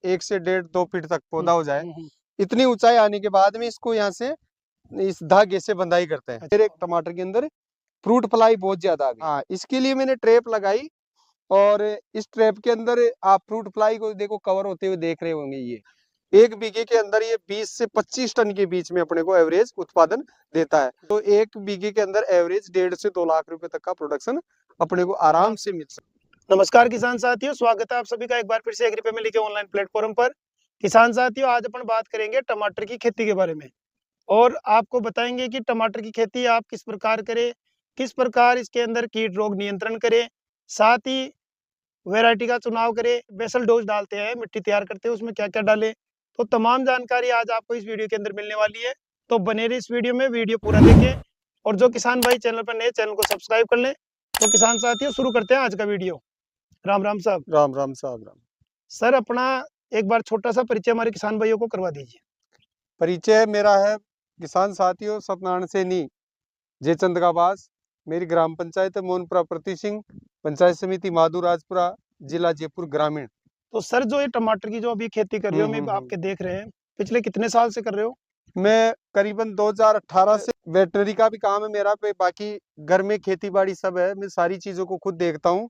1 से 1.5-2 फीट तक पौधा हो जाए, इतनी ऊंचाई आने के बाद में इसको यहाँ से इस धागे से बंधाई करते हैं। फिर एक टमाटर के अंदर फ्रूट फ्लाई बहुत ज्यादा आ गई। हाँ, इसके लिए मैंने ट्रैप लगाई और इस ट्रैप के अंदर आप फ्रूट फ्लाई को देखो कवर होते हुए देख रहे होंगे। ये 1 बीघे के अंदर ये 20 से 25 टन के बीच में अपने को एवरेज उत्पादन देता है। तो 1 बीघे के अंदर एवरेज 1.5 से 2 लाख रुपए तक का प्रोडक्शन अपने को आराम से मिल सकता है। नमस्कार किसान साथियों, स्वागत है आप सभी का एक बार फिर से एग्री फैमिली के ऑनलाइन प्लेटफॉर्म पर। किसान साथियों, आज अपन बात करेंगे टमाटर की खेती के बारे में और आपको बताएंगे कि टमाटर की खेती आप किस प्रकार करें, किस प्रकार इसके अंदर कीट रोग नियंत्रण करें, साथ ही वैरायटी का चुनाव करें, बेसल डोज डालते हैं, मिट्टी तैयार करते हैं, उसमें क्या क्या डालें, तो तमाम जानकारी आज आपको इस वीडियो के अंदर मिलने वाली है। तो बने रहिए इस वीडियो में, वीडियो पूरा देखें और जो किसान भाई चैनल पर नए, चैनल को सब्सक्राइब कर लें। तो किसान साथियों, शुरू करते हैं आज का वीडियो। राम राम साहब। राम राम साहब। राम सर, अपना एक बार छोटा सा परिचय हमारे किसान भाइयों को करवा दीजिए। परिचय मेरा है किसान साथियों सत्यनारायण सैनी, जयचंद का बास। मेरी ग्राम पंचायत है मोहनपुरा प्रति सिंह, पंचायत समिति माधुराजपुरा, जिला जयपुर ग्रामीण। तो सर, जो ये टमाटर की जो अभी खेती कर रहे हो, मैं आपके देख रहे हैं, पिछले कितने साल से कर रहे हो? मैं करीबन 2018 से वेटनरी का भी काम है मेरा पे, बाकी घर में खेती बाड़ी सब है, मैं सारी चीजों को खुद देखता हूँ।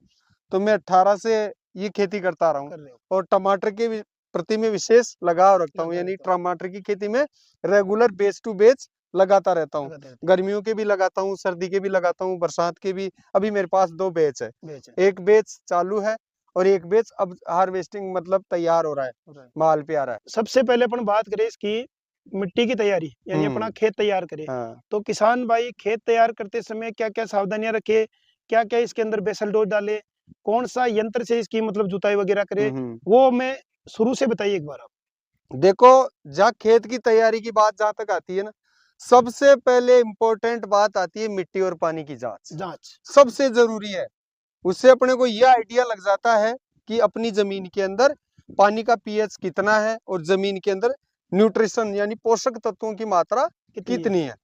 तो मैं 18 से ये खेती करता रहा हूँ और टमाटर के प्रति में विशेष लगाव रखता हूँ, यानी टमाटर की खेती में रेगुलर बेच टू बेच लगाता रहता हूँ। गर्मियों के भी लगाता हूँ, सर्दी के भी लगाता हूँ, बरसात के भी। अभी मेरे पास 2 बेच है, एक बेच चालू है और एक बेच अब हार्वेस्टिंग मतलब तैयार हो रहा है, माल पे आ रहा है। सबसे पहले अपन बात करें इसकी मिट्टी की तैयारी, यानी अपना खेत तैयार करें। तो किसान भाई खेत तैयार करते समय क्या क्या सावधानियां रखे, क्या क्या इसके अंदर बेसल डोज डाले, कौन सा यंत्र से इसकी मतलब जुताई वगैरह करे, वो मैं शुरू से बताइए एक बार आप। देखो, जहाँ खेत की तैयारी की बात जहाँ तक आती है ना, सबसे पहले इम्पोर्टेंट बात आती है मिट्टी और पानी की जांच सबसे जरूरी है। उससे अपने को यह आइडिया लग जाता है कि अपनी जमीन के अंदर पानी का पीएच कितना है और जमीन के अंदर न्यूट्रिशन यानी पोषक तत्वों की मात्रा कितनी है।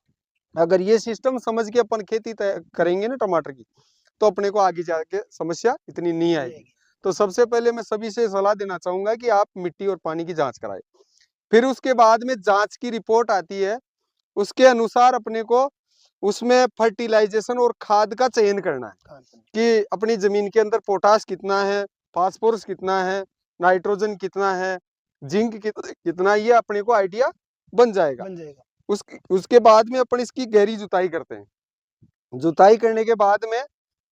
अगर ये सिस्टम समझ के अपन खेती करेंगे ना टमाटर की, तो अपने को आगे जाके समस्या इतनी नहीं आएगी। तो सबसे पहले मैं सभी से सलाह देना चाहूंगा कि आप मिट्टी और पानी की जांच कराएं। फिर उसके बाद में जांच की रिपोर्ट आती है, उसके अनुसार अपने को उसमें फर्टिलाइजेशन और खाद का चयन करना है कि अपनी जमीन के अंदर पोटाश कितना है, फास्फोरस कितना है, नाइट्रोजन कितना है, जिंक कितना, ये अपने को आइडिया बन जाएगा। उसके बाद में अपन इसकी गहरी जुताई करते हैं। जुताई करने के बाद में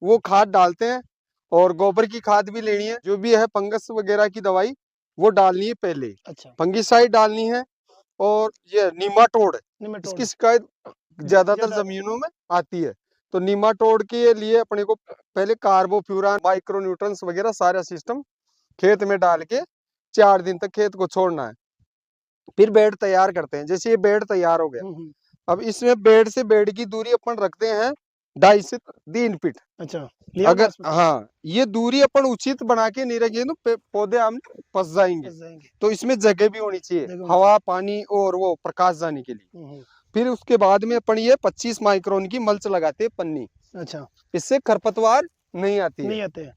वो खाद डालते हैं और गोबर की खाद भी लेनी है, जो भी है फंगस वगैरह की दवाई वो डालनी है पहले। फंगिसाइड डालनी है और ये नीमाटोड, इसकी शिकायत ज्यादातर जमीनों में आती है। तो नीमाटोड के लिए अपने को पहले कार्बोफ्यूरान, माइक्रोन्यूट्रंस वगैरह सारा सिस्टम खेत में डाल के 4 दिन तक खेत को छोड़ना है। फिर बेड तैयार करते हैं। जैसे ये बेड तैयार हो गया, अब इसमें बेड से बेड की दूरी अपन रखते हैं 2.5 से 3 फीट। अच्छा, अगर हाँ ये दूरी अपन उचित बना के नहीं रखेंगे तो पौधे हम फंस जाएंगे। तो इसमें जगह भी होनी चाहिए, हवा, पानी और वो प्रकाश जाने के लिए। फिर उसके बाद में अपन ये 25 माइक्रोन की मल्च लगाते हैं, पन्नी। अच्छा, इससे खरपतवार नहीं आती है।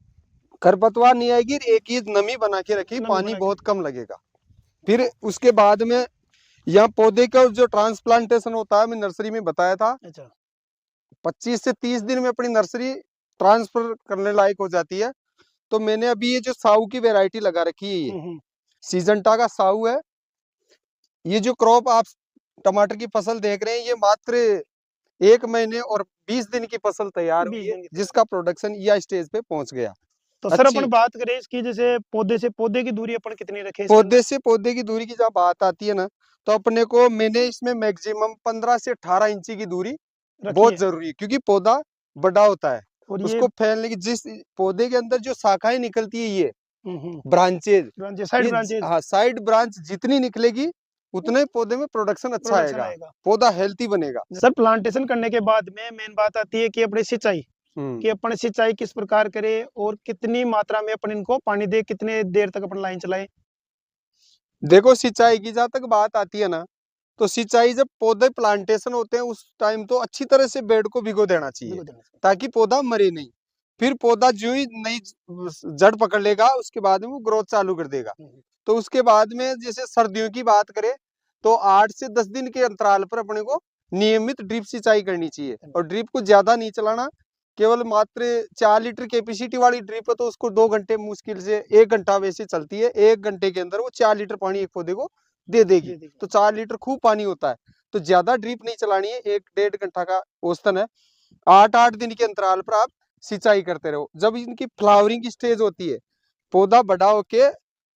खरपतवार नहीं आएगी, एक ही नमी बना के रखी, पानी बहुत कम लगेगा। फिर उसके बाद में यहाँ पौधे का जो ट्रांसप्लांटेशन होता है, मैं नर्सरी में बताया था। 25 से 30 दिन में अपनी नर्सरी ट्रांसफर करने लायक हो जाती है। तो मैंने अभी ये जो साऊ की वैरायटी लगा रखी है, ये सीजंटा का साऊ है। ये जो क्रॉप आप टमाटर की फसल देख रहे हैं, ये मात्र 1 महीने और 20 दिन की फसल तैयार हुई है, जिसका प्रोडक्शन यह स्टेज पे पहुंच गया। तो सर, अपन बात करें इसकी, जैसे पौधे से पौधे की दूरी अपन कितनी रखें? पौधे से पौधे की दूरी की जब बात आती है ना, तो अपने को मैंने इसमें मैक्सिमम 15 से 18 इंची की दूरी बहुत जरूरी है, क्योंकि पौधा बड़ा होता है और उसको फैलने की, जिस पौधे के अंदर जो शाखाएं निकलती है, ये ब्रांचेज, साइड ब्रांच जितनी निकलेगी उतने पौधे में प्रोडक्शन अच्छा आएगा, पौधा हेल्थी बनेगा। सर, प्लांटेशन करने के बाद में मेन बात आती है कि अपनी सिंचाई, कि अपन सिंचाई किस प्रकार करें और कितनी मात्रा में अपन इनको पानी दे, कितने देर तक अपन लाइन चलाएं। देखो, सिंचाई की जहाँ तक बात आती है ना, तो सिंचाई जब पौधे प्लांटेशन होते हैं उस टाइम तो अच्छी तरह से बेड को भिगो देना चाहिए, ताकि पौधा मरे नहीं। फिर पौधा जो ही नई जड़ पकड़ लेगा उसके बाद में वो ग्रोथ चालू कर देगा। तो उसके बाद में जैसे सर्दियों की बात करें तो 8 से 10 दिन के अंतराल पर अपने को नियमित ड्रिप सिंचाई करनी चाहिए, और ड्रिप को ज्यादा नहीं चलाना। केवल मात्र 4 लीटर कैपेसिटी वाली ड्रिप है तो उसको 2 घंटे मुश्किल से 1 घंटा वैसे चलती है, 1 घंटे के अंदर वो 4 लीटर पानी एक पौधे को दे देगी। तो 4 लीटर खूब पानी होता है, तो ज्यादा ड्रिप नहीं चलानी है, 1-1.5 घंटा का औसतन है। 8-8 दिन के अंतराल पर आप सिंचाई करते रहो। जब इनकी फ्लावरिंग की स्टेज होती है, पौधा बड़ा होके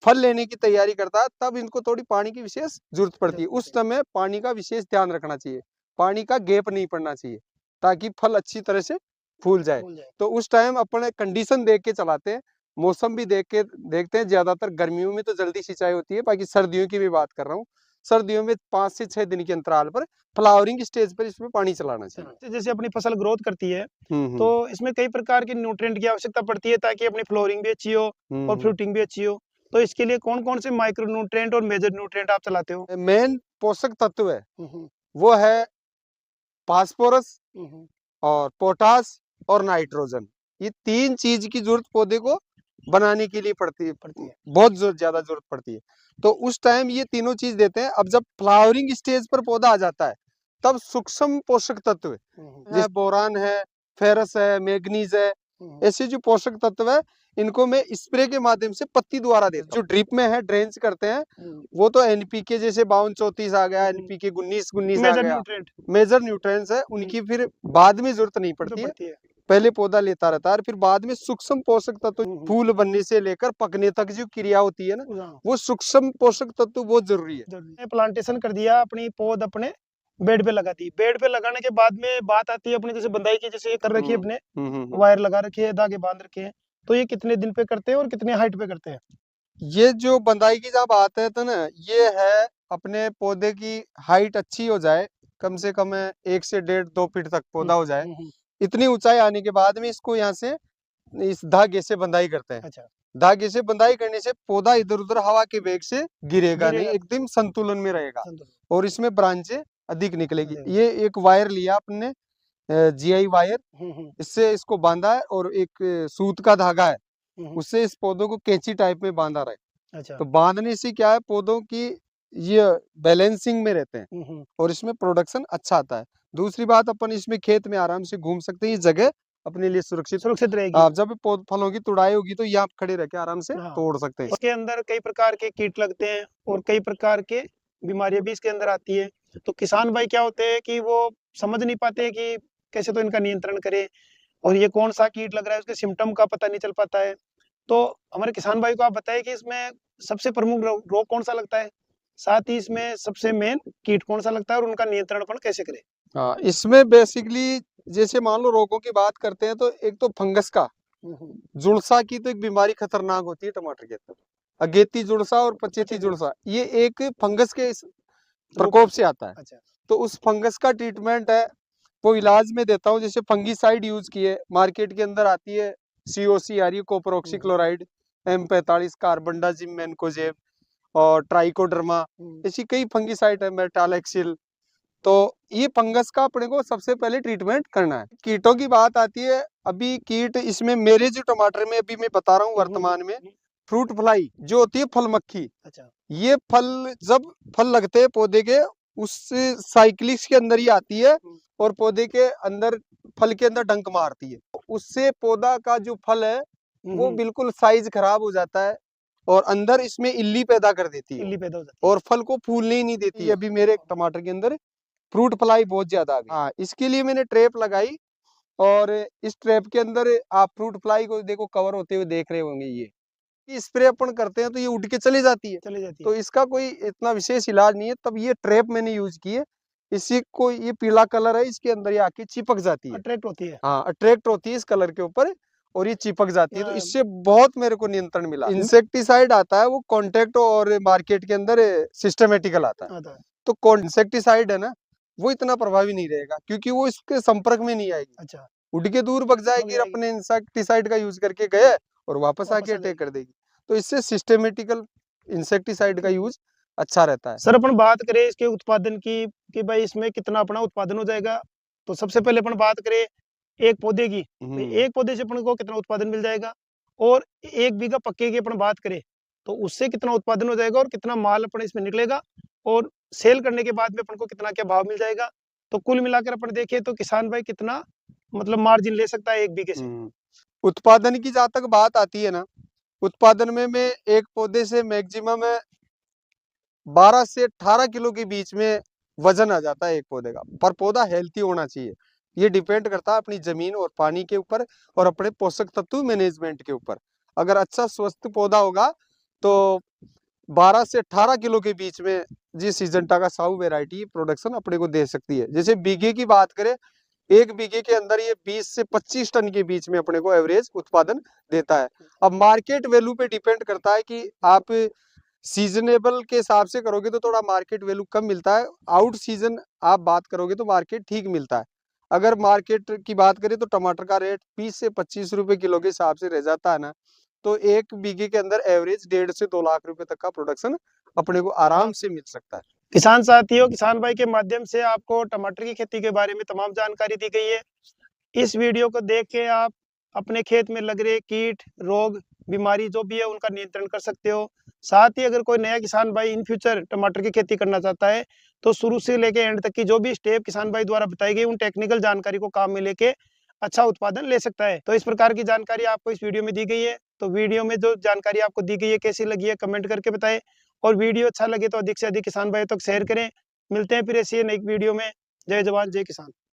फल लेने की तैयारी करता है, तब इनको थोड़ी पानी की विशेष जरूरत पड़ती है। उस समय पानी का विशेष ध्यान रखना चाहिए, पानी का गैप नहीं पड़ना चाहिए ताकि फल अच्छी तरह से फूल जाए। तो उस टाइम अपने कंडीशन देख के चलाते हैं, मौसम भी देखते हैं। ज्यादातर गर्मियों में तो जल्दी सिंचाई होती है, बाकी सर्दियों की भी बात कर रहा हूँ। सर्दियों में 5 से 6 दिन के अंतराल पर फ्लावरिंग स्टेज पर इसमें पानी चलाना चाहिए। जैसे अपनी फसल ग्रोथ करती है तो इसमें कई प्रकार के न्यूट्रिएंट की आवश्यकता पड़ती है ताकि अपनी फ्लोरिंग भी अच्छी हो और फ्रूटिंग भी अच्छी हो। तो इसके लिए कौन कौन से माइक्रो न्यूट्रिएंट और मेजर न्यूट्रिएंट आप चलाते हो? मेन पोषक तत्व है वो है फास्फोरस और पोटास और नाइट्रोजन। ये 3 चीज की जरूरत पौधे को बनाने के लिए पड़ती है बहुत ज्यादा जरूरत पड़ती है। तो उस टाइम ये तीनों चीज देते हैं। अब जब फ्लावरिंग स्टेज पर पौधा आ जाता है तब सूक्ष्म पोषक तत्व जैसे बोरान है, फेरस है, मैग्नीज है, ऐसे जो पोषक तत्व है इनको मैं स्प्रे के माध्यम से पत्ती द्वारा देता हूं। जो ड्रिप में है ड्रेंच करते हैं वो तो एनपीके जैसे 52-34 आ गया, एनपीके 19-19 आ गया, मेजर न्यूट्रिएंट्स है, उनकी फिर बाद में जरूरत नहीं पड़ती है। पहले पौधा लेता रहता है, फिर बाद में सूक्ष्म पोषक तत्व फूल बनने से लेकर पकने तक जो क्रिया होती है ना, वो सूक्ष्म पोषक तत्व बहुत जरूरी है। प्लांटेशन कर दिया, अपनी पौध अपने बेड पे लगा दी। बेड पे लगाने के बाद में बात आती है अपनी जैसे बंदाई की, जैसे ये कर रखी है अपने वायर लगा रखी है, धागे बांध रखे हैं, तो ये कितने दिन पे करते हैं और कितने हाइट पे करते हैं? ये जो बंदाई की जब बात है तो ना, ये है अपने पौधे की हाइट अच्छी हो जाए, कम से कम 1 से 1.5-2 फीट तक पौधा हो जाए। इतनी ऊंचाई आने के बाद में इसको यहाँ से इस धागे से बंदाई करते हैं। अच्छा। धागे से बंदाई करने से पौधा इधर उधर हवा के वेग से गिरेगा नहीं, एकदम संतुलन में रहेगा और इसमें ब्रांचें अधिक निकलेगी। ये एक वायर लिया आपने, जीआई वायर, इससे इसको बांधा है और एक सूत का धागा है, उससे इस पौधों को कैंची टाइप में बांधा रहे। अच्छा। तो बांधने से क्या है, पौधों की ये बैलेंसिंग में रहते हैं और इसमें प्रोडक्शन अच्छा आता है। दूसरी बात, अपन इसमें खेत में आराम से घूम सकते हैं, ये जगह अपने लिए सुरक्षित रहेगी। आप जब फलों की तुड़ाई होगी तो यहाँ खड़े रह के आराम से तोड़ सकते हैं। इसके अंदर कई प्रकार के कीट लगते हैं और कई प्रकार के बीमारियां भी इसके अंदर आती है। तो किसान भाई क्या होते हैं कि वो समझ नहीं पाते कि कैसे तो इनका नियंत्रण करें, और ये कौन सा कीट लग रहा है उसके सिम्टम का पता नहीं चल पाता है। तो हमारे किसान भाई को आप बताएं कि इसमें सबसे प्रमुख रोग कौन सा लगता है, साथ ही इसमें सबसे मेन कीट कौन सा लगता है और उनका नियंत्रण अपन कैसे करें? हाँ, इसमें बेसिकली जैसे मान लो रोगों की बात करते हैं तो एक तो फंगस का, जुड़सा की तो एक बीमारी खतरनाक होती है टमाटर के अंदर, अगेती जुड़सा और पचेती जुड़सा, ये एक फंगस के प्रकोप से आता है। अच्छा। तो उस फंगस का ट्रीटमेंट है वो इलाज में देता हूँ। जैसे फंगीसाइड यूज किए, मार्केट के अंदर आती है सीओसी आ रही है, कोपरोक्सीक्लोराइड, M45, कार्बनडाजिम, मैनकोजेब और ट्राइकोडर्मा, ऐसी कई फंगीसाइड है, मेटालेक्सिल। तो ये फंगस का अपने को सबसे पहले ट्रीटमेंट करना है। कीटों की बात आती है, अभी कीट इसमें मेरे जो टमाटर में अभी मैं बता रहा हूँ वर्तमान में, फ्रूट फ्लाई जो होती है, फल मक्खी। अच्छा। ये फल जब फल लगते हैं पौधे के, उस साइक्लिक्स के अंदर ही आती है और पौधे के अंदर, फल के अंदर डंक मारती है। उससे पौधा का जो फल है वो बिल्कुल साइज खराब हो जाता है और अंदर इसमें इल्ली पैदा कर देती है, इल्ली पैदा हो जाती है और फल को फूलने ही नहीं देती है। अभी मेरे टमाटर के अंदर फ्रूट फ्लाई बहुत ज्यादा आ गई। हाँ, इसके लिए मैंने ट्रैप लगाई और इस ट्रैप के अंदर आप फ्रूट फ्लाई को देखो कवर होते हुए देख रहे होंगे। ये स्प्रे अपन करते हैं तो ये उड़ के चली जाती है, तो इसका कोई इतना विशेष इलाज नहीं है। तब ये ट्रैप मैंने यूज की है, इसी को, ये पीला कलर है, इसके अंदर ये आके चिपक जाती है, अट्रैक्ट होती है। हाँ, अट्रैक्ट होती है इस कलर के ऊपर और ये चिपक जाती है। तो इससे बहुत मेरे को नियंत्रण मिला। इंसेक्टिसाइड आता है वो कॉन्टेक्ट और मार्केट के अंदर सिस्टमेटिकल आता है। तो इंसेक्टिसाइड है ना, वो इतना प्रभावी नहीं रहेगा क्योंकि वो इसके संपर्क में नहीं आएगी। अच्छा। उड़ के दूर भाग जाएगी, अपने इंसेक्टिसाइड का यूज करके गए और वापस आके अटैक कर देगी। तो इससे सिस्टेमेटिकल इंसेक्टिसाइड का यूज अच्छा रहता है। सर, अपन बात करें इसके उत्पादन की कि भाई इसमें कितना अपना उत्पादन हो जाएगा, तो सबसे पहले अपन बात करें एक पौधे की, तो एक पौधे से अपन को कितना उत्पादन मिल जाएगा, और 1 बीघा पक्के की अपन बात करें तो उससे कितना उत्पादन हो जाएगा और कितना माल अपने इसमें निकलेगा, और सेल करने के बाद में अपन को कितना क्या भाव मिल जाएगा। तो कुल मिलाकर अपन देखें तो किसान भाई कितना मतलब मार्जिन ले सकता है 1 बीघे से। उत्पादन की जहाँ तक बात आती है ना, उत्पादन में मैं एक पौधे से मैक्सिमम 12 से 18 किलो के बीच में वजन आ जाता है एक पौधे का, पर पौधा हेल्थी होना चाहिए। ये डिपेंड करता है अपनी जमीन और पानी के ऊपर और अपने पोषक तत्व मैनेजमेंट के ऊपर। अगर अच्छा स्वस्थ पौधा होगा तो 12 से 18 किलो के बीच में जी सिजेंटा का साहू वेराइटी प्रोडक्शन अपने को दे सकती है। जैसे बीघे की बात करें, एक बीघे के अंदर ये 20 से 25 टन के बीच में अपने को एवरेज उत्पादन देता है। अब मार्केट वैल्यू पे डिपेंड करता है कि आप सीजनेबल के हिसाब से करोगे तो थोड़ा मार्केट वैल्यू कम मिलता है, आउट सीजन आप बात करोगे तो मार्केट ठीक मिलता है। अगर मार्केट की बात करें तो टमाटर का रेट 20 से 25 रुपए किलो के हिसाब से रह जाता है ना, तो एक बीघे के अंदर एवरेज 1.5 से 2 लाख रुपए तक का प्रोडक्शन अपने को आराम से मिल सकता है। किसान साथियों, किसान भाई के माध्यम से आपको टमाटर की खेती के बारे में तमाम जानकारी दी गई है। इस वीडियो को देख के आप अपने खेत में लग रहे कीट, रोग, बीमारी जो भी है उनका नियंत्रण कर सकते हो। साथ ही अगर कोई नया किसान भाई इन फ्यूचर टमाटर की खेती करना चाहता है तो शुरू से लेके एंड तक की जो भी स्टेप किसान भाई द्वारा बताई गई उन टेक्निकल जानकारी को काम में लेके अच्छा उत्पादन ले सकता है। तो इस प्रकार की जानकारी आपको इस वीडियो में दी गई है। तो वीडियो में जो जानकारी आपको दी गई है कैसी लगी है कमेंट करके बताएं, और वीडियो अच्छा लगे तो अधिक से अधिक किसान भाई तक शेयर करें। मिलते हैं फिर ऐसी नई वीडियो में। जय जवान जय किसान।